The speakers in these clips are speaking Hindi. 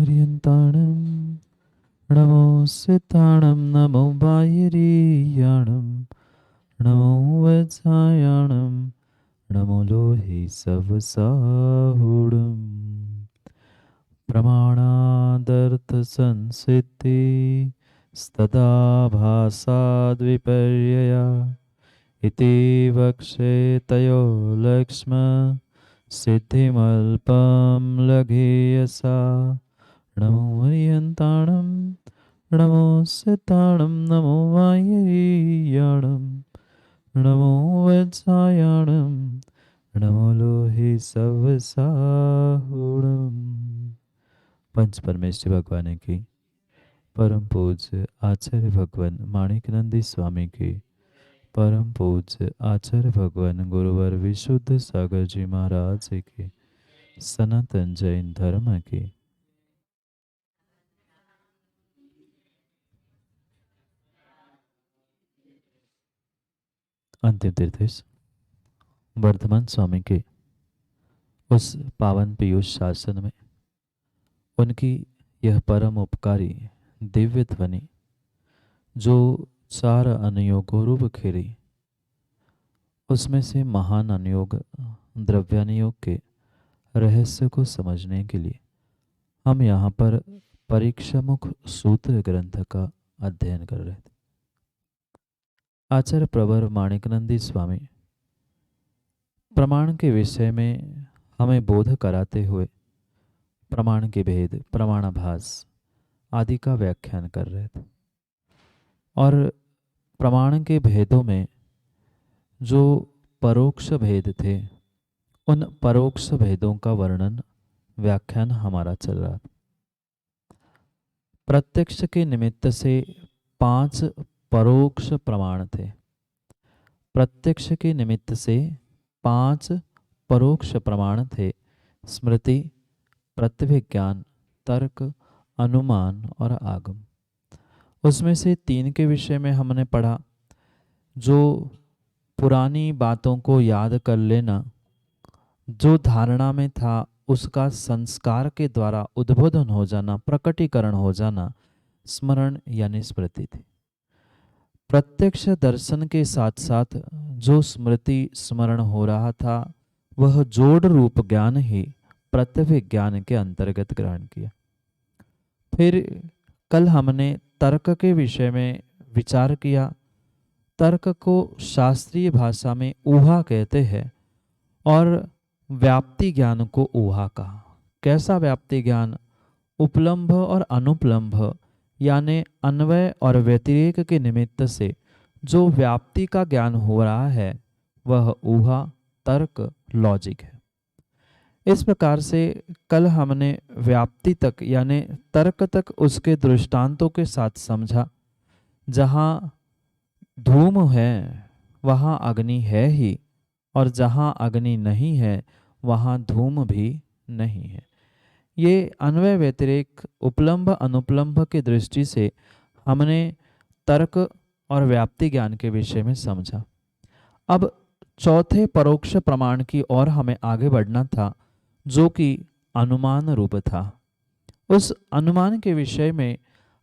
हरियन्ताणं नमो सिताणं नमो बायरीयाणं नमो वत्सायाणं नमो लोहे सवसाहुडं प्रमाणादर्थसंसिद्धि स्तदा भासाद्विपर्यया इति वक्षेतयो लक्ष्म सिद्धिमल्पं लघेयसा नमो हरियन्ताणं नमो सिताणं नमो वायरीयाणं नमो वत्सायाणं नमो लोहे सवसाहुणं। पंच परमेश्वर भगवान की परम पूज्य आचार्य भगवान माणिकनंदी स्वामी की परम पूज्य आचार्य भगवान गुरुवर विशुद्ध सागर जी महाराज की सनातन जैन धर्म की अंतिम तीर्थेश वर्धमान स्वामी के उस पावन पीयूष शासन में उनकी यह परम उपकारी दिव्य ध्वनि जो चार अनुयोगों रूप खेरी, उसमें से महान अनुयोग द्रव्यानुयोग के रहस्य को समझने के लिए हम यहाँ पर परीक्षामुख सूत्र ग्रंथ का अध्ययन कर रहे थे। आचार्य प्रवर माणिकनंदी स्वामी प्रमाण के विषय में हमें बोध कराते हुए प्रमाण के भेद, प्रमाणाभास आदि का व्याख्यान कर रहे थे और प्रमाण के भेदों में जो परोक्ष भेद थे उन परोक्ष भेदों का वर्णन व्याख्यान हमारा चल रहा था। प्रत्यक्ष के निमित्त से 5 परोक्ष प्रमाण थे। प्रत्यक्ष के निमित्त से 5 परोक्ष प्रमाण थे। स्मृति, प्रत्यभिज्ञान, तर्क, अनुमान और आगम। उसमें से 3 के विषय में हमने पढ़ा, जो पुरानी बातों को याद कर लेना, जो धारणा में था उसका संस्कार के द्वारा उद्बोधन हो जाना, प्रकटीकरण हो जाना, स्मरण यानी स्मृति थी। प्रत्यक्ष दर्शन के साथ साथ जो स्मृति स्मरण हो रहा था वह जोड़ रूप ज्ञान ही प्रत्यभिज्ञान के अंतर्गत ग्रहण किया। फिर कल हमने तर्क के विषय में विचार किया। तर्क को शास्त्रीय भाषा में ऊहा कहते हैं और व्याप्ति ज्ञान को ऊहा कहा। कैसा व्याप्ति ज्ञान? उपलम्भ और अनुपलम्भ यानी अन्वय और व्यतिरेक के निमित्त से जो व्याप्ति का ज्ञान हो रहा है वह ऊहा, तर्क, लॉजिक है। इस प्रकार से कल हमने व्याप्ति तक यानी तर्क तक उसके दृष्टांतों के साथ समझा। जहाँ धूम है वहाँ अग्नि है ही, और जहाँ अग्नि नहीं है वहाँ धूम भी नहीं है। ये अन्वय व्यतिरेक, उपलम्भ अनुपलम्भ की दृष्टि से हमने तर्क और व्याप्ति ज्ञान के विषय में समझा। अब चौथे परोक्ष प्रमाण की ओर हमें आगे बढ़ना था, जो कि अनुमान रूप था। उस अनुमान के विषय में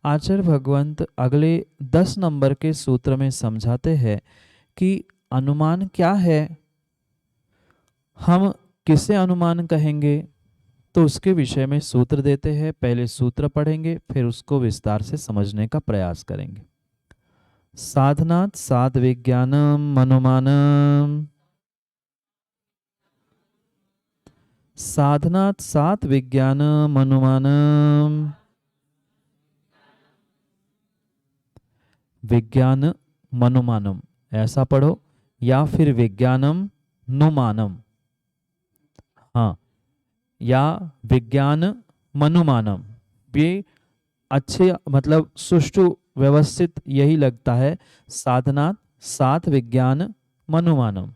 आचार्य भगवंत अगले 10 नंबर के सूत्र में समझाते हैं कि अनुमान क्या है, हम किसे अनुमान कहेंगे, तो उसके विषय में सूत्र देते हैं। पहले सूत्र पढ़ेंगे, फिर उसको विस्तार से समझने का प्रयास करेंगे। साधनात् साध विज्ञानम अनुमानम, साधनात् साध विज्ञानम अनुमानम, विज्ञान मनुमानम ऐसा पढ़ो, या फिर विज्ञानम नुमानम, हाँ, या विज्ञान मनुमानम, ये अच्छे मतलब सुष्ठु व्यवस्थित यही लगता है। साधना साथ विज्ञान मनुमानम,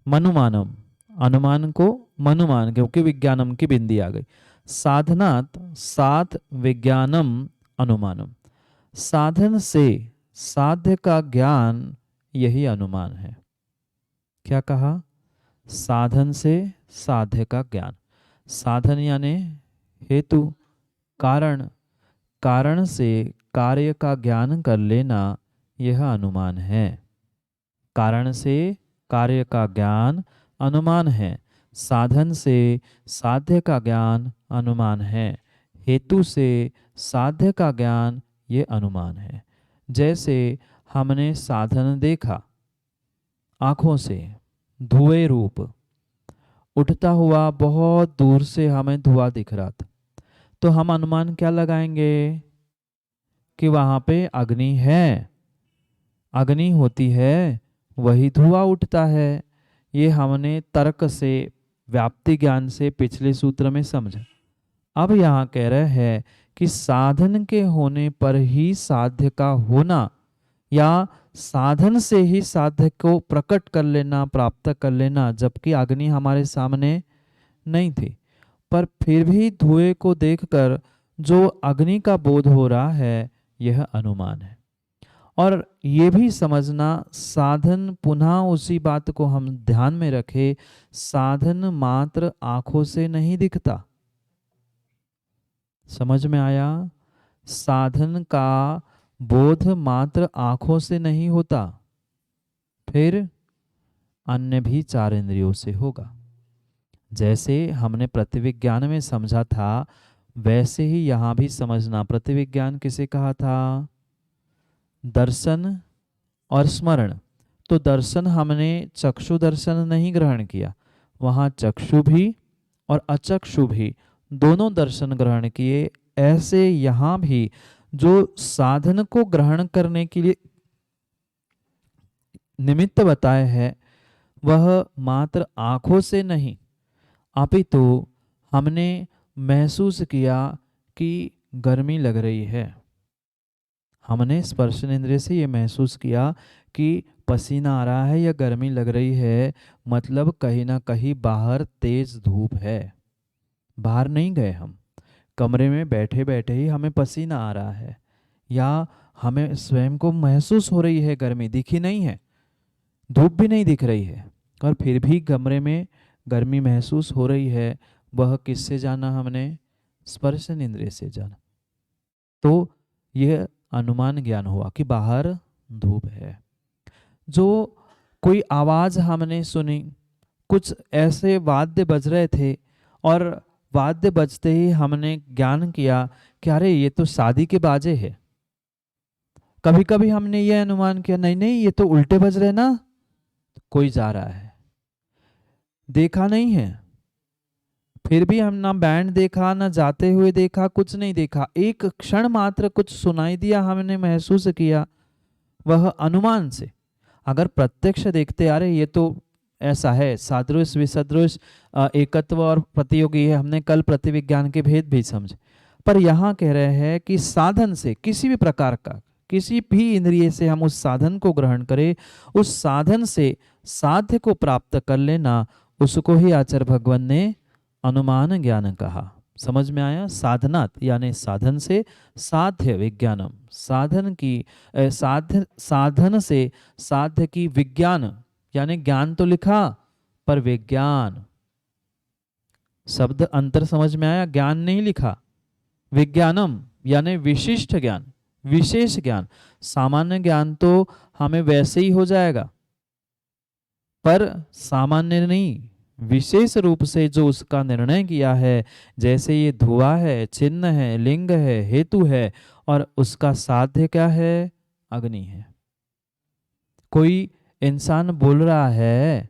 मनुमानम अनुमान को मनुमान, क्योंकि विज्ञानम की बिंदी आ गई। साधनात् साथ विज्ञानम अनुमानम, साधन से साध्य का ज्ञान यही अनुमान है। क्या कहा? साधन से साध्य का ज्ञान। साधन यानी हेतु कारण कारण से कार्य का ज्ञान कर लेना यह अनुमान है। कारण से कार्य का ज्ञान अनुमान है। साधन से साध्य का ज्ञान अनुमान है। हेतु से साध्य का ज्ञान ये अनुमान है। जैसे हमने साधन देखा आँखों से, धुएं रूप उठता हुआ बहुत दूर से हमें धुआं दिख रहा था, तो हम अनुमान क्या लगाएंगे कि वहां पे अग्नि है। अग्नि होती है वही धुआं उठता है। ये हमने तर्क से, व्याप्ति ज्ञान से पिछले सूत्र में समझा। अब यहाँ कह रहे हैं कि साधन के होने पर ही साध्य का होना या साधन से ही साध्य को प्रकट कर लेना, प्राप्त कर लेना, जबकि अग्नि हमारे सामने नहीं थी, पर फिर भी धुएं को देखकर जो अग्नि का बोध हो रहा है यह अनुमान है। और ये भी समझना, साधन, पुनः उसी बात को हम ध्यान में रखें, साधन मात्र आंखों से नहीं दिखता। समझ में आया? साधन का बोध मात्र आंखों से नहीं होता, फिर अन्य भी 4 इंद्रियों से होगा। जैसे हमने प्रतिविज्ञान में समझा था, वैसे ही यहाँ भी समझना। प्रतिविज्ञान किसे कहा था? दर्शन और स्मरण। तो दर्शन हमने चक्षु दर्शन नहीं ग्रहण किया, वहाँ चक्षु भी और अचक्षु भी दोनों दर्शन ग्रहण किए। ऐसे यहाँ भी जो साधन को ग्रहण करने के लिए निमित्त बताए हैं वह मात्र आँखों से नहीं, अपितु हमने महसूस किया कि गर्मी लग रही है। हमने स्पर्शनेंद्रिय से ये महसूस किया कि पसीना आ रहा है या गर्मी लग रही है, मतलब कहीं ना कहीं बाहर तेज धूप है। बाहर नहीं गए हम, कमरे में बैठे बैठे ही हमें पसीना आ रहा है, या हमें स्वयं को महसूस हो रही है गर्मी, दिखी नहीं है, धूप भी नहीं दिख रही है, और फिर भी कमरे में गर्मी महसूस हो रही है। वह किससे जाना हमने? स्पर्शन इंद्रिय से जाना। तो यह अनुमान ज्ञान हुआ कि बाहर धूप है। जो कोई आवाज हमने सुनी, कुछ ऐसे वाद्य बज रहे थे और वाद्य बजते ही हमने ज्ञान किया कि अरे ये तो शादी के बाजे है। कभी कभी हमने ये अनुमान किया, नहीं नहीं ये तो उल्टे बज रहे ना, कोई जा रहा है। देखा नहीं है, फिर भी हम ना बैंड देखा, ना जाते हुए देखा, कुछ नहीं देखा, एक क्षण मात्र कुछ सुनाई दिया, हमने महसूस किया, वह अनुमान से। अगर प्रत्यक्ष देखते अरे ये तो ऐसा है, सादृश विसदृश एकत्व और प्रतियोगी है, हमने कल प्रतिविज्ञान के भेद भी समझे। पर यहाँ कह रहे हैं कि साधन से, किसी भी प्रकार का, किसी भी इंद्रिय से हम उस साधन को ग्रहण करें, उस साधन से साध्य को प्राप्त कर लेना, उसको ही आचार्य भगवान ने अनुमान ज्ञान कहा। समझ में आया? साधनात् यानी साधन से, साध्य विज्ञानम, साधन की साधन से साध्य की, विज्ञान यानी ज्ञान तो लिखा पर विज्ञान शब्द अंतर समझ में आया? ज्ञान नहीं लिखा, विज्ञानम यानी विशिष्ट ज्ञान, विशेष ज्ञान। सामान्य ज्ञान तो हमें वैसे ही हो जाएगा, पर सामान्य नहीं, विशेष रूप से जो उसका निर्णय किया है, जैसे ये धुआं है, चिन्ह है, लिंग है, हेतु है, और उसका साध्य क्या है? अग्नि है। कोई इंसान बोल रहा है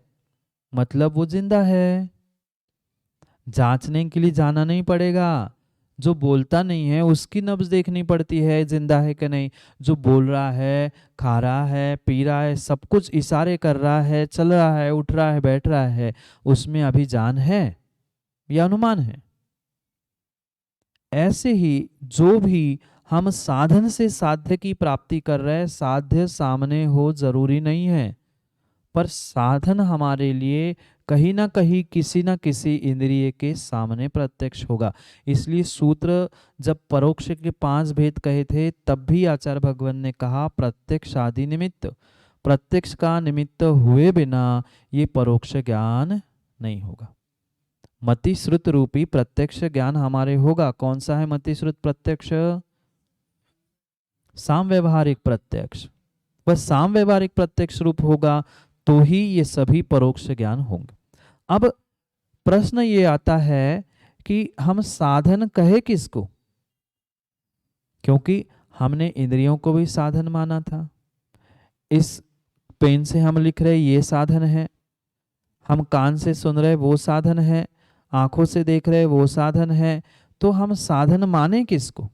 मतलब वो जिंदा है, जांचने के लिए जाना नहीं पड़ेगा। जो बोलता नहीं है उसकी नब्ज देखनी पड़ती है, जिंदा है कि नहीं। जो बोल रहा है, खा रहा है, पी रहा है, सब कुछ इशारे कर रहा है, चल रहा है, उठ रहा है, बैठ रहा है, उसमें अभी जान है या अनुमान है? ऐसे ही जो भी हम साधन से साध्य की प्राप्ति कर रहे हैं, साध्य सामने हो जरूरी नहीं है, पर साधन हमारे लिए कहीं ना कहीं किसी ना किसी इंद्रिय के सामने प्रत्यक्ष होगा। इसलिए सूत्र जब परोक्ष के 5 भेद कहे थे, तब भी आचार्य भगवान ने कहा प्रत्यक्ष आदि निमित्त, प्रत्यक्ष का निमित्त हुए बिना ये परोक्ष ज्ञान नहीं होगा। मति श्रुत रूपी प्रत्यक्ष ज्ञान हमारे होगा। कौन सा है मति श्रुत प्रत्यक्ष? साम व्यवहारिक प्रत्यक्ष। वह साम व्यवहारिक प्रत्यक्ष रूप होगा तो ही ये सभी परोक्ष ज्ञान होंगे। अब प्रश्न ये आता है कि हम साधन कहे किसको? क्योंकि हमने इंद्रियों को भी साधन माना था। इस पेन से हम लिख रहे ये साधन है, हम कान से सुन रहे वो साधन है, आंखों से देख रहे वो साधन है। तो हम साधन माने किसको?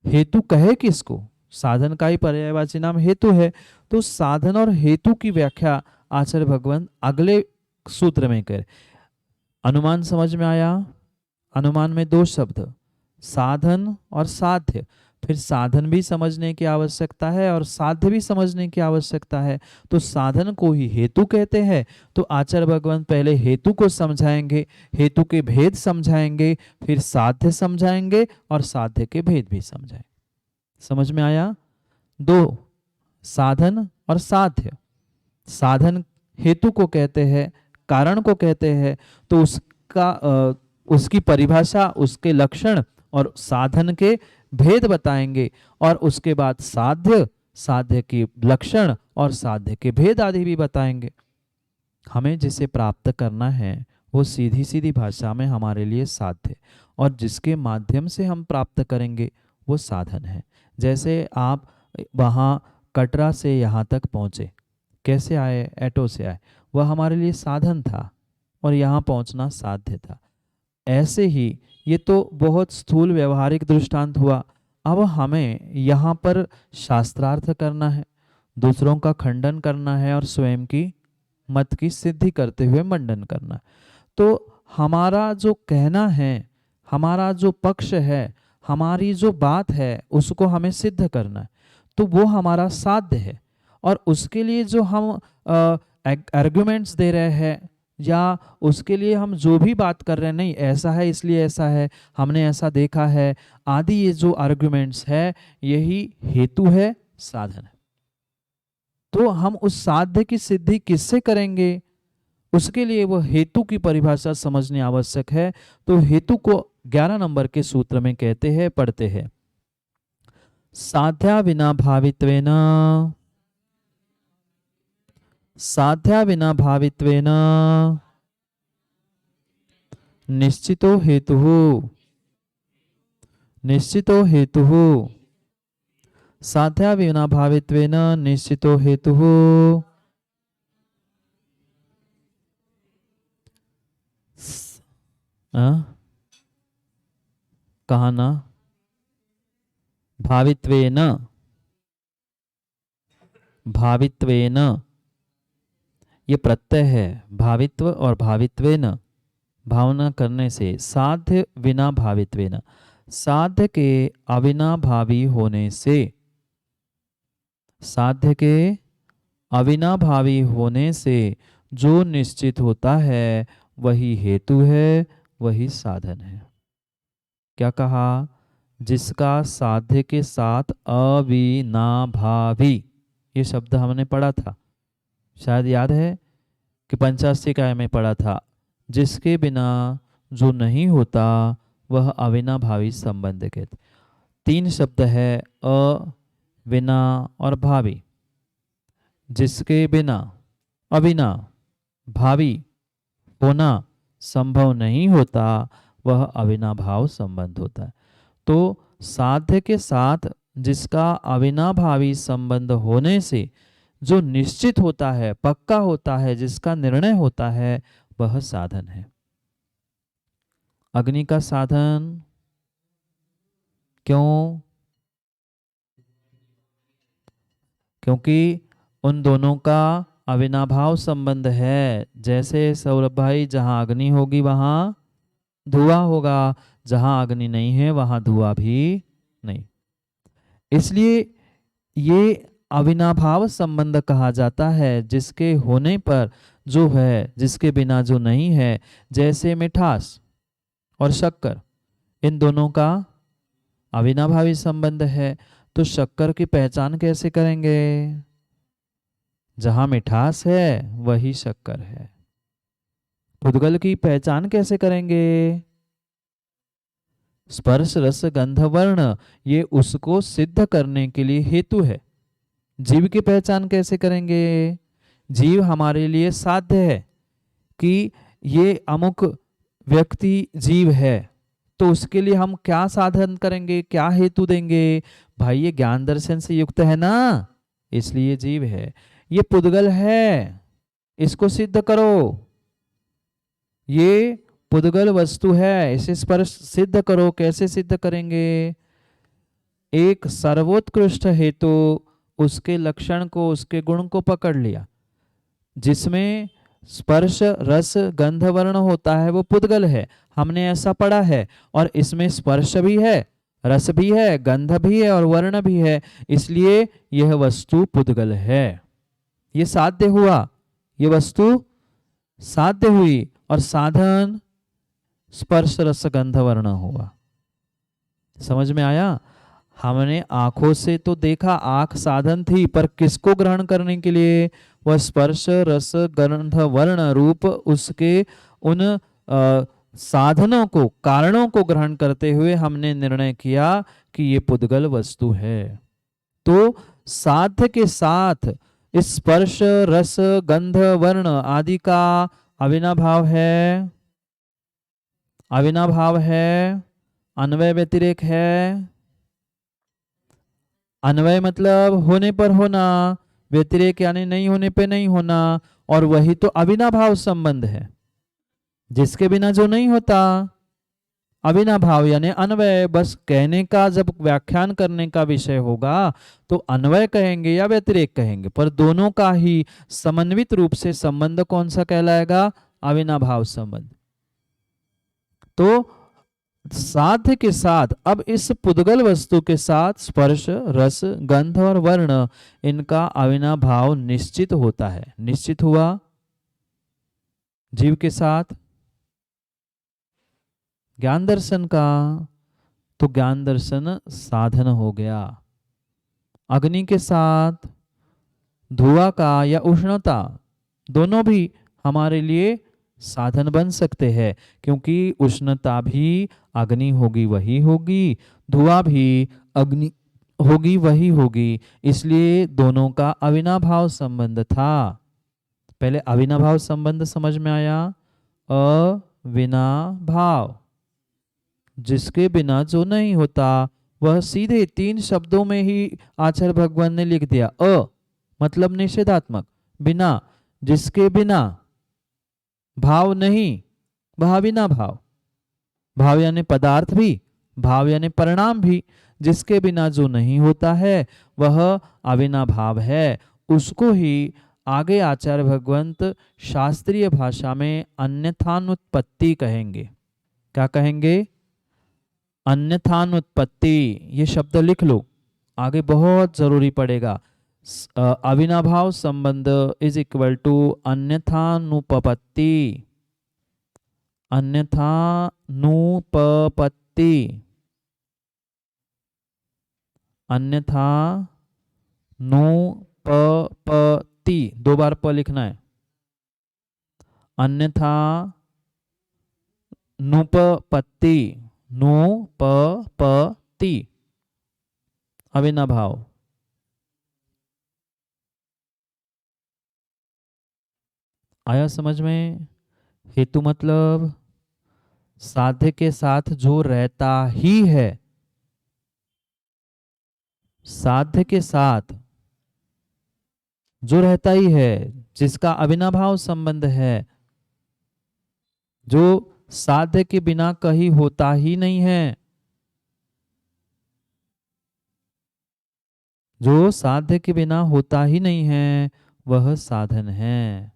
हेतु कहे किसको? साधन का ही पर्यायवाची नाम हेतु है। तो साधन और हेतु की व्याख्या आचार्य भगवान अगले सूत्र में करे। अनुमान समझ में आया? अनुमान में दो शब्द, साधन और साध्य। फिर साधन भी समझने की आवश्यकता है और साध्य भी समझने की आवश्यकता है। तो साधन को ही हेतु कहते हैं। तो आचार्य भगवान पहले हेतु को समझाएंगे, हेतु के भेद समझाएंगे, फिर साध्य समझाएंगे और साध्य के भेद भी समझाएंगे। समझ में आया? दो, साधन और साध्य। साधन हेतु को कहते हैं, कारण को कहते हैं। तो उसकी परिभाषा, उसके लक्षण और साधन के भेद बताएंगे। और उसके बाद साध्य, साध्य के लक्षण और साध्य के भेद आदि भी बताएंगे। हमें जिसे प्राप्त करना है वो सीधी सीधी भाषा में हमारे लिए साध्य, और जिसके माध्यम से हम प्राप्त करेंगे वो साधन है। जैसे आप वहाँ कटरा से यहाँ तक पहुँचे, कैसे आए? ऑटो से आए, वह हमारे लिए साधन था और यहाँ पहुँचना साध्य था। ऐसे ही ये तो बहुत स्थूल व्यवहारिक दृष्टांत हुआ। अब हमें यहाँ पर शास्त्रार्थ करना है, दूसरों का खंडन करना है और स्वयं की मत की सिद्धि करते हुए मंडन करना है। तो हमारा जो कहना है, हमारा जो पक्ष है, हमारी जो बात है, उसको हमें सिद्ध करना है। तो वो हमारा साध्य है। और उसके लिए जो हम आर्गुमेंट्स दे रहे हैं या उसके लिए हम जो भी बात कर रहे हैं, नहीं ऐसा है इसलिए ऐसा है, हमने ऐसा देखा है आदि, ये जो आर्गुमेंट्स है यही हेतु है, साधन है। तो हम उस साध्य की सिद्धि किससे करेंगे? उसके लिए वो हेतु की परिभाषा समझनी आवश्यक है। तो हेतु को 11 नंबर के सूत्र में कहते हैं, पढ़ते हैं, साध्या विना भावित्वेन, साध्या विना भावित्वेन निश्चितो हेतुः, निश्चितो हेतुः, साध्या विना भावित्वेन निश्चितो हेतुः। कहा ना? भावित्वेन, भावित्वेन ये प्रत्यय है। भावित्व और भावित्वेन, भावना करने से। साध्य विना भावित्वेन, साध्य के अविनाभावी होने से, साध्य के अविनाभावी होने से जो निश्चित होता है वही हेतु है, वही साधन है। क्या कहा? जिसका साध्य के साथ अविनाभावी, ये शब्द हमने पढ़ा था, शायद याद है कि 85 काय में पढ़ा था। जिसके बिना जो नहीं होता वह अविनाभावी संबंध कहते। 3 शब्द है, अ, विना और भावी। जिसके बिना अविना भावी होना संभव नहीं होता वह अविनाभाव संबंध होता है। तो साध्य के साथ जिसका अविनाभावी संबंध होने से जो निश्चित होता है, पक्का होता है, जिसका निर्णय होता है, वह साधन है। अग्नि का साधन क्यों? क्योंकि उन दोनों का अविनाभाव संबंध है। जैसे सौरभ भाई, जहां अग्नि होगी वहां धुआं होगा, जहां अग्नि नहीं है वहां धुआं भी नहीं। इसलिए ये अविनाभाव संबंध कहा जाता है, जिसके होने पर जो है, जिसके बिना जो नहीं है। जैसे मिठास और शक्कर, इन दोनों का अविनाभावी संबंध है। तो शक्कर की पहचान कैसे करेंगे? जहां मिठास है वही शक्कर है। पुद्गल की पहचान कैसे करेंगे? स्पर्श रस गंध वर्ण, ये उसको सिद्ध करने के लिए हेतु है। जीव की पहचान कैसे करेंगे? जीव हमारे लिए साध्य है कि ये अमुक व्यक्ति जीव है, तो उसके लिए हम क्या साधन करेंगे, क्या हेतु देंगे? भाई ये ज्ञान दर्शन से युक्त है ना, इसलिए जीव है। ये पुद्गल है, इसको सिद्ध करो। ये पुद्गल वस्तु है, इसे स्पर्श सिद्ध करो। कैसे सिद्ध करेंगे? एक सर्वोत्कृष्ट हेतु, उसके लक्षण को, उसके गुण को पकड़ लिया। जिसमें स्पर्श रस गंध वर्ण होता है वो पुद्गल है, हमने ऐसा पढ़ा है। और इसमें स्पर्श भी है, रस भी है, गंध भी है और वर्ण भी है, इसलिए यह वस्तु पुद्गल है। ये साध्य हुआ, ये वस्तु साध्य हुई, और साधन स्पर्श रस गंध वर्ण हुआ। समझ में आया? हमने आंखों से तो देखा, आंख साधन थी, पर किसको ग्रहण करने के लिए? वह स्पर्श रस गंध वर्ण रूप उसके उन साधनों को, कारणों को ग्रहण करते हुए हमने निर्णय किया कि ये पुद्गल वस्तु है। तो साध्य के साथ इस स्पर्श रस गंध वर्ण आदि का अविनाभाव है, अविनाभाव है, अन्वय व्यतिरेक है। अन्वय मतलब होने पर होना, व्यतिरेक यानी नहीं होने पे नहीं होना, और वही तो अविनाभाव संबंध है, जिसके बिना जो नहीं होता। अविनाभाव यानी अन्वय, बस कहने का जब व्याख्यान करने का विषय होगा तो अन्वय कहेंगे या व्यतिरेक कहेंगे, पर दोनों का ही समन्वित रूप से संबंध कौन सा कहलाएगा? अविनाभाव संबंध। तो साध्य के साथ अब इस पुद्गल वस्तु के साथ स्पर्श रस गंध और वर्ण, इनका अविनाभाव निश्चित होता है। निश्चित हुआ जीव के साथ ज्ञान दर्शन का, तो ज्ञान दर्शन साधन हो गया। अग्नि के साथ धुआं का या उष्णता, दोनों भी हमारे लिए साधन बन सकते हैं, क्योंकि उष्णता भी अग्नि होगी वही होगी, धुआं भी अग्नि होगी वही होगी, इसलिए दोनों का अविनाभाव संबंध था। पहले अविनाभाव संबंध समझ में आया। अविनाभाव, जिसके बिना जो नहीं होता, वह सीधे 3 शब्दों में ही आचार्य भगवान ने लिख दिया। मतलब निषेधात्मक, बिना, जिसके बिना, भाव नहीं, वह अविनाभाव। भाव यानी पदार्थ भी, भाव यानी परिणाम भी, जिसके बिना जो नहीं होता है वह अविनाभाव है। उसको ही आगे आचार्य भगवंत शास्त्रीय भाषा में अन्यथानुत्पत्ति कहेंगे। क्या कहेंगे? अन्यथानुत्पत्ति। ये शब्द लिख लो, आगे बहुत जरूरी पड़ेगा। अविनाभाव संबंध इज इक्वल टू अन्यथानुपपत्ति। अन्यथानुपपत्ति, अन्यथानुपपत्ति, 2 बार प लिखना है। अन्यथा नुपपत्ति, नुपपत्ति, अविनाभाव। आया समझ में? हेतु मतलब साध्य के साथ जो रहता ही है, साध्य के साथ जो रहता ही है, जिसका अविनाभाव संबंध है, जो साध्य के बिना कहीं होता ही नहीं है, जो साध्य के बिना होता ही नहीं है, वह साधन है।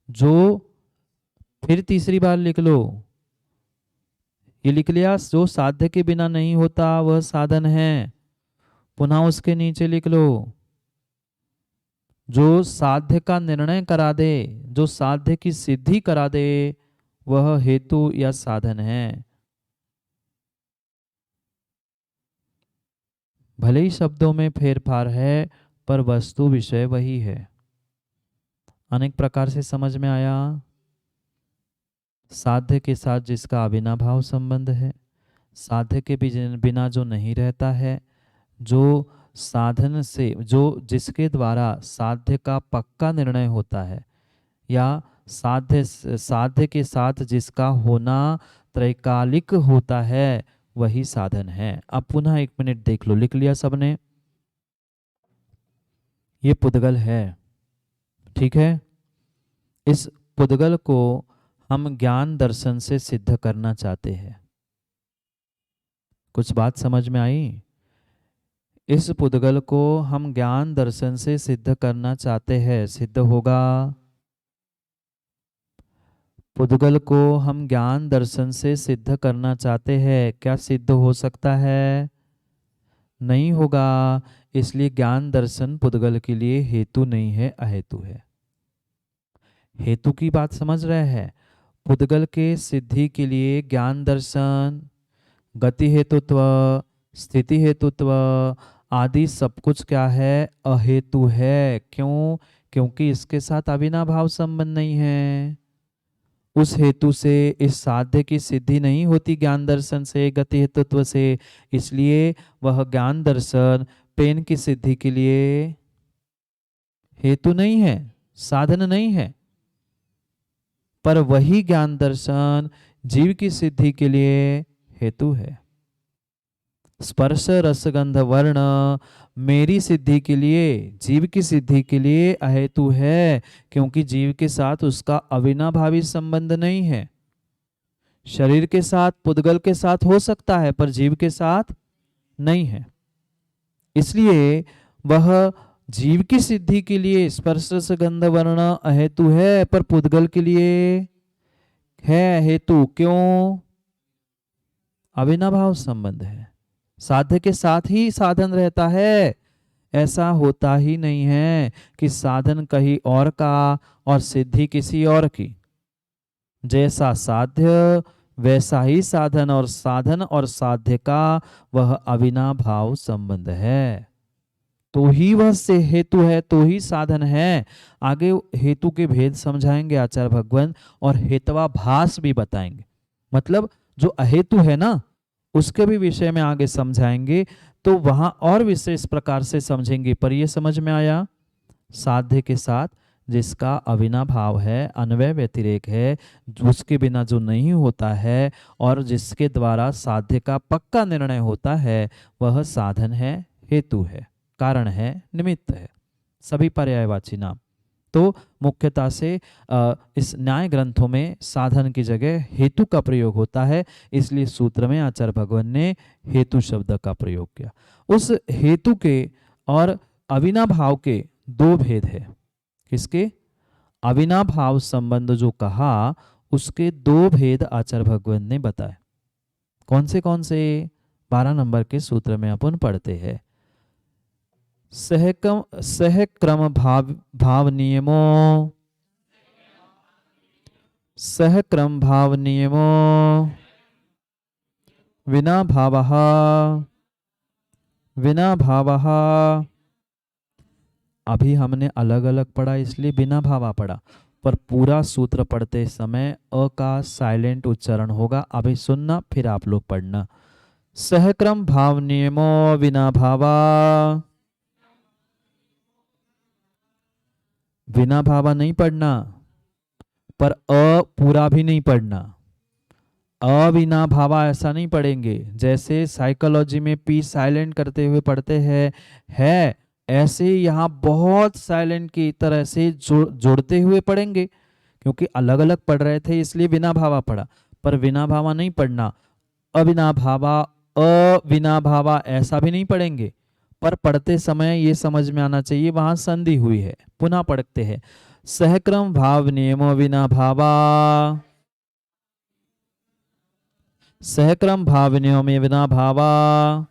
जो, फिर तीसरी बार लिख लो, ये लिख लिया, जो साध्य के बिना नहीं होता वह साधन है। पुनः उसके नीचे लिख लो, जो साध्य का निर्णय करा दे, जो साध्य की सिद्धि करा दे, वह हेतु या साधन है। भले ही शब्दों में फेरफार है, पर वस्तु विषय वही है। अनेक प्रकार से समझ में आया। साध्य के साथ जिसका अविनाभाव संबंध है, साध्य के बिना जो नहीं रहता है, जो साधन से, जो जिसके द्वारा साध्य का पक्का निर्णय होता है, या साध्य के साथ जिसका होना त्रैकालिक होता है, वही साधन है। अब पुनः 1 मिनट देख लो, लिख लिया सबने? ये पुद्गल है, ठीक है। इस पुद्गल को हम ज्ञान दर्शन से सिद्ध करना चाहते हैं। कुछ बात समझ में आई? इस पुद्गल को हम ज्ञान दर्शन से सिद्ध करना चाहते हैं। सिद्ध होगा? पुद्गल को हम ज्ञान दर्शन से सिद्ध करना चाहते हैं, क्या सिद्ध हो सकता है? नहीं होगा। इसलिए ज्ञान दर्शन पुद्गल के लिए हेतु नहीं है, अहेतु है। हेतु की बात समझ रहे हैं? पुद्गल के सिद्धि के लिए ज्ञान दर्शन, गति हेतुत्व, स्थिति हेतुत्व आदि सब कुछ क्या है? अहेतु है। क्यों? क्योंकि इसके साथ अविनाभाव संबंध नहीं है। उस हेतु से इस साध्य की सिद्धि नहीं होती ज्ञान दर्शन से, गति हेतुत्व से। इसलिए वह ज्ञान दर्शन पेन की सिद्धि के लिए हेतु नहीं है, साधन नहीं है। पर वही ज्ञान दर्शन जीव की सिद्धि के लिए हेतु है। स्पर्श रसगंध वर्ण मेरी सिद्धि के लिए, जीव की सिद्धि के लिए अहेतु है, क्योंकि जीव के साथ उसका अविनाभावी संबंध नहीं है। शरीर के साथ, पुद्गल के साथ हो सकता है, पर जीव के साथ नहीं है। इसलिए वह जीव की सिद्धि के लिए स्पर्श रसगंध वर्ण अहेतु है, पर पुद्गल के लिए है हेतु। क्यों? अविनाभाव संबंध है। साध्य के साथ ही साधन रहता है। ऐसा होता ही नहीं है कि साधन कहीं और का और सिद्धि किसी और की। जैसा साध्य वैसा ही साधन, और साधन और साध्य का वह अविनाभाव संबंध है। तो ही वह से हेतु है, तो ही साधन है। आगे हेतु के भेद समझाएंगे आचार्य भगवान, और हेतवाभास भी बताएंगे। मतलब जो अहेतु है ना, उसके भी विषय में आगे समझाएंगे, तो वहां और विशेष प्रकार से समझेंगे। पर यह समझ में आया, साध्य के साथ जिसका अविनाभाव है, अन्वय व्यतिरेक है, उसके बिना जो नहीं होता है, और जिसके द्वारा साध्य का पक्का निर्णय होता है, वह साधन है, हेतु है, कारण है, निमित्त है, सभी पर्यायवाची नाम। तो मुख्यतः से इस न्याय ग्रंथों में साधन की जगह हेतु का प्रयोग होता है। इसलिए सूत्र में आचार्य भगवान ने हेतु शब्द का प्रयोग किया। उस हेतु के और अविनाभाव के दो भेद है। किसके? अविनाभाव संबंध जो कहा, उसके दो भेद आचार्य भगवान ने बताए। कौन से? 12 नंबर के सूत्र में अपन पढ़ते हैं। सहक्रम भाव नियमो, सहक्रम भाव नियमो विना भावः, विना भावः। अभी हमने अलग अलग पढ़ा, इसलिए बिना भावा पढ़ा, पर पूरा सूत्र पढ़ते समय अ का साइलेंट उच्चारण होगा। अभी सुनना, फिर आप लोग पढ़ना। सहक्रम भाव नियमो विना भावा, विना भावा नहीं पढ़ना, पर अ पूरा भी नहीं पढ़ना। अविना भावा ऐसा नहीं पढ़ेंगे। जैसे साइकोलॉजी में पी साइलेंट करते हुए पढ़ते हैं, है ऐसे यहाँ बहुत साइलेंट की तरह से जोड़ते हुए पढ़ेंगे, क्योंकि अलग अलग पढ़ रहे थे इसलिए बिना भावा पढ़ा। पर बिना भावा नहीं पढ़ना। अविना भावा, अविना भावा ऐसा भी नहीं पढ़ेंगे, पर पढ़ते समय ये समझ में आना चाहिए वहां संधि हुई है। पुनः पढ़ते हैं। सहक्रम भाव नियमो विना भावा, सहक्रम भाव नियम विना भावा।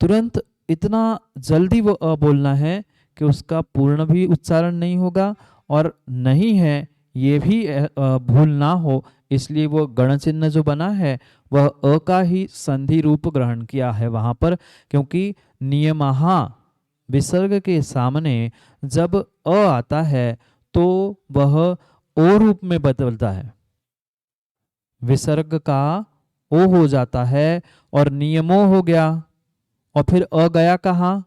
तुरंत इतना जल्दी वो अ बोलना है कि उसका पूर्ण भी उच्चारण नहीं होगा, और नहीं है ये भी भूल ना हो। इसलिए वो गण चिन्ह जो बना है वह अ का ही संधि रूप ग्रहण किया है वहां पर, क्योंकि नियमहा विसर्ग के सामने जब अ आता है तो वह ओ रूप में बदलता है, विसर्ग का ओ हो जाता है और नियमो हो गया, और फिर अ गया कहाँ?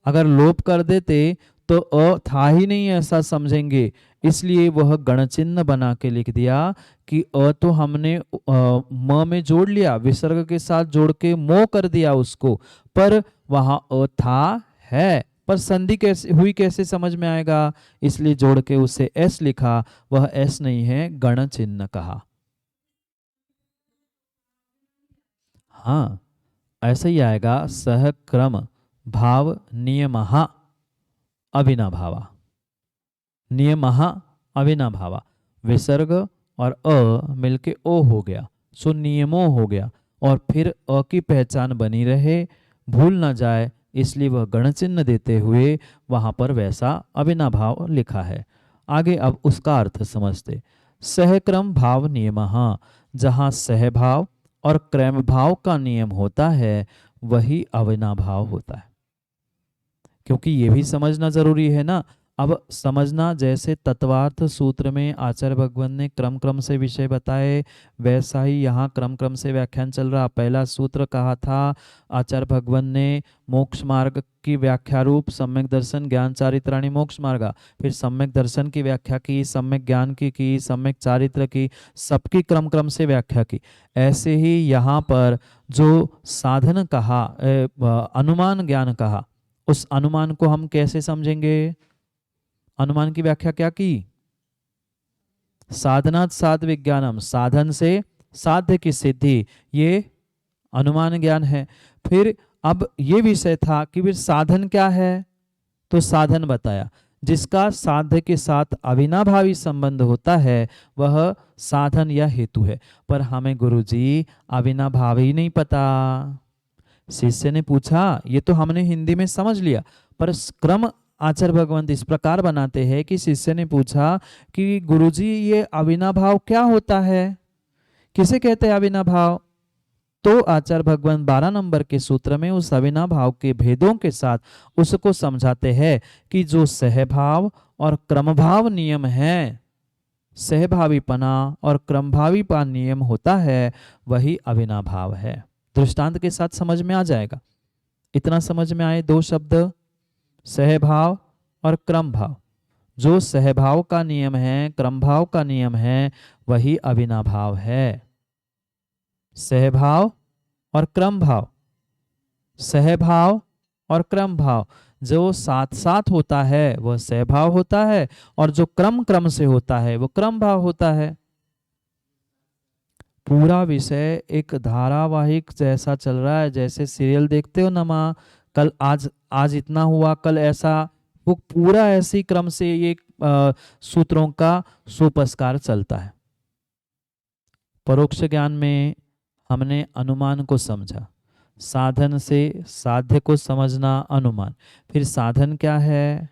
अगर लोप कर देते तो अ था ही नहीं ऐसा समझेंगे, इसलिए वह गण चिन्ह बना के लिख दिया कि अ तो हमने म में जोड़ लिया, विसर्ग के साथ जोड़ के मो कर दिया उसको, पर वहां अ था है, पर संधि कैसे हुई कैसे समझ में आएगा, इसलिए जोड़ के उसे एस लिखा, वह एस नहीं है, गण चिन्ह कहा। हाँ, ऐसे ही आएगा सह क्रम भाव नियमः अविनाभावा, नियमः अविनाभावा, विसर्ग और अ मिलके ओ हो गया, सो नियमो हो गया, और फिर अ की पहचान बनी रहे, भूल ना जाए, इसलिए वह गण चिन्ह देते हुए वहां पर वैसा अविनाभाव लिखा है। आगे अब उसका अर्थ समझते। सहक्रम भाव नियमः, जहाँ सहभाव और क्रम भाव का नियम होता है वही अविनाभाव होता है, क्योंकि ये भी समझना जरूरी है ना। अब समझना, जैसे तत्वार्थ सूत्र में आचार्य भगवान ने क्रम क्रम से विषय बताए, वैसा ही यहाँ क्रम क्रम से व्याख्यान चल रहा। पहला सूत्र कहा था आचार्य भगवान ने मोक्ष मार्ग की व्याख्या रूप सम्यक दर्शन ज्ञान चारित्राणि मोक्ष मार्ग, फिर सम्यक दर्शन की व्याख्या की, सम्यक ज्ञान की सम्यक चारित्र की, सबकी क्रम क्रम से व्याख्या की। ऐसे ही यहाँ पर जो साधन कहा, अनुमान ज्ञान कहा, उस अनुमान को हम कैसे समझेंगे? अनुमान की व्याख्या क्या की? साधनात् साध विज्ञानम, साधन से साध्य की सिद्धि, ये अनुमान ज्ञान है। फिर अब ये विषय था कि फिर साधन क्या है, तो साधन बताया, जिसका साध्य के साथ अविनाभावी संबंध होता है वह साधन या हेतु है। पर हमें गुरुजी अविनाभावी नहीं पता। शिष्य ने पूछा, ये तो हमने हिंदी में समझ लिया, पर क्रम आचार्य भगवंत इस प्रकार बनाते हैं कि शिष्य ने पूछा कि गुरुजी ये अविनाभाव क्या होता है, किसे कहते हैं अविनाभाव? तो आचार्य भगवान 12 नंबर के सूत्र में उस अविनाभाव के भेदों के साथ उसको समझाते हैं कि जो सहभाव और क्रमभाव नियम है, सहभावीपना और क्रमभावीपा नियम होता है, वही अविनाभाव है। दृष्टांत के साथ समझ में आ जाएगा। इतना समझ में आए दो शब्द, सहभाव और क्रम भाव। जो सहभाव का नियम है, क्रम भाव का नियम है, वही अविनाभाव है। सहभाव और क्रम भाव, सहभाव और क्रम भाव जो साथ साथ होता है वह सहभाव होता है, और जो क्रम क्रम से होता है वो क्रम भाव होता है। पूरा विषय एक धारावाहिक जैसा चल रहा है, जैसे सीरियल देखते हो ना माँ, कल आज आज इतना हुआ, कल ऐसा, वो पूरा ऐसी क्रम से ये सूत्रों का सोपस्कार चलता है। परोक्ष ज्ञान में हमने अनुमान को समझा, साधन से साध्य को समझना अनुमान, फिर साधन क्या है,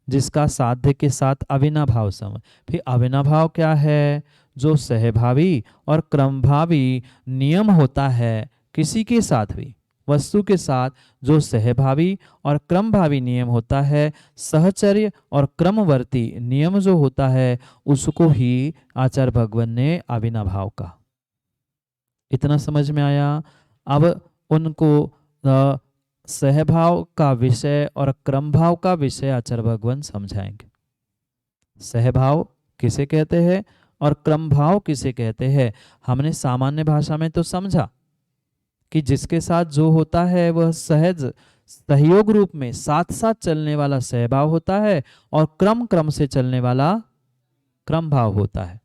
जिसका साध्य के साथ अविनाभाव समझ, फिर अविनाभाव क्या है, जो सहभावी और क्रमभावी नियम होता है, किसी के साथ भी वस्तु के साथ जो सहभावी और क्रमभावी नियम होता है, सहचर्य और क्रमवर्ती नियम जो होता है, उसको ही आचार्य भगवान ने अविनाभाव का। इतना समझ में आया। अब उनको सहभाव का विषय और क्रमभाव का विषय आचार्य भगवान समझाएंगे। सहभाव किसे कहते हैं और क्रम भाव किसे कहते हैं? हमने सामान्य भाषा में तो समझा कि जिसके साथ जो होता है वह सहज सहयोग रूप में साथ साथ चलने वाला सहभाव होता है, और क्रम क्रम से चलने वाला क्रम भाव होता है।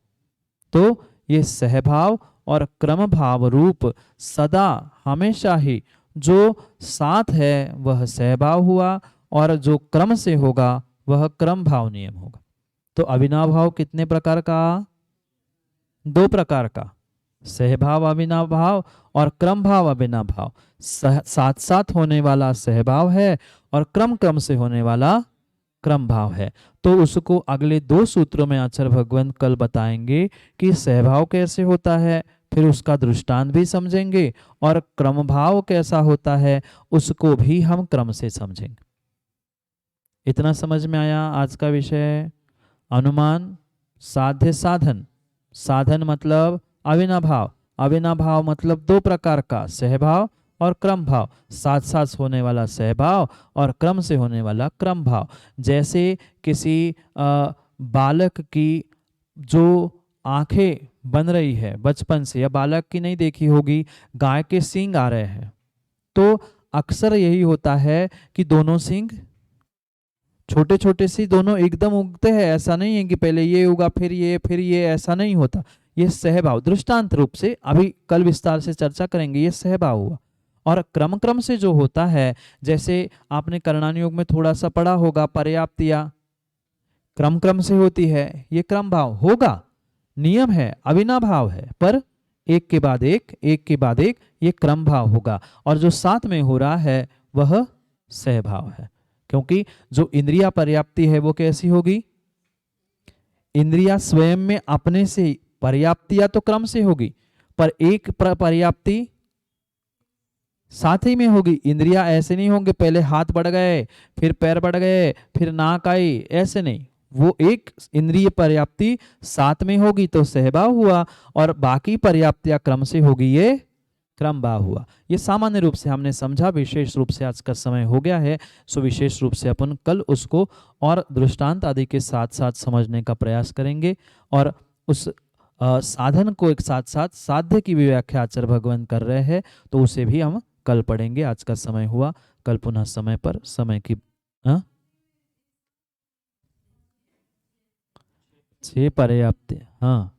तो ये सहभाव और क्रम भाव रूप सदा हमेशा ही जो साथ है वह सहभाव हुआ, और जो क्रम से होगा वह क्रम भाव नियम होगा। तो अविनाव भाव कितने प्रकार का? दो प्रकार का, सहभाव अविनाव भाव और क्रम भाव अविनाव भाव। साथ साथ होने वाला सहभाव है और क्रम क्रम से होने वाला क्रम भाव है। तो उसको अगले दो सूत्रों में आचार्य भगवान कल बताएंगे कि सहभाव कैसे होता है, फिर उसका दृष्टांत भी समझेंगे, और क्रम भाव कैसा होता है उसको भी हम क्रम से समझेंगे। इतना समझ में आया आज का विषय? अनुमान, साध्य साधन, साधन मतलब अविनाभाव, अविनाभाव मतलब दो प्रकार का, सहभाव और क्रम भाव, साथ साथ होने वाला सहभाव और क्रम से होने वाला क्रम भाव। जैसे किसी बालक की जो आंखें बन रही है बचपन से, या बालक की नहीं देखी होगी, गाय के सींग आ रहे हैं, तो अक्सर यही होता है कि दोनों सींग छोटे छोटे से दोनों एकदम उगते हैं। ऐसा नहीं है कि पहले ये उगा फिर ये, ऐसा नहीं होता। ये सहभाव दृष्टांत रूप से, अभी कल विस्तार से चर्चा करेंगे, ये सहभाव हुआ। और क्रम क्रम से जो होता है, जैसे आपने करणान योग में थोड़ा सा पढ़ा होगा, पर्याप्तिया क्रम क्रम से होती है, ये क्रम भाव होगा, नियम है, अविनाभाव है, पर एक के बाद एक, एक के बाद एक, ये क्रम भाव होगा। और जो साथ में हो रहा है वह सहभाव है, क्योंकि जो इंद्रिया पर्याप्ति है वो कैसी होगी, इंद्रिया स्वयं में अपने से, पर्याप्तिया तो क्रम से होगी, पर एक पर्याप्ति साथ ही में होगी। इंद्रिया ऐसे नहीं होंगे पहले हाथ बढ़ गए, फिर पैर बढ़ गए, फिर नाक आई, ऐसे नहीं। वो एक इंद्रिय पर्याप्ति साथ में होगी तो सहभाव हुआ, और बाकी पर्याप्तियां क्रम से होगी, ये क्रम भाव हुआ। ये सामान्य रूप से हमने समझा, विशेष रूप से आज का समय हो गया है, सो विशेष रूप से अपन कल उसको और दृष्टांत आदि के साथ साथ समझने का प्रयास करेंगे। और उस साधन को एक साथ साथ साध्य की भी व्याख्या आचार्य भगवान कर रहे हैं, तो उसे भी हम कल पढ़ेंगे। आज का समय हुआ, कल पुनः समय पर, समय की 6 पर्याप्त, हाँ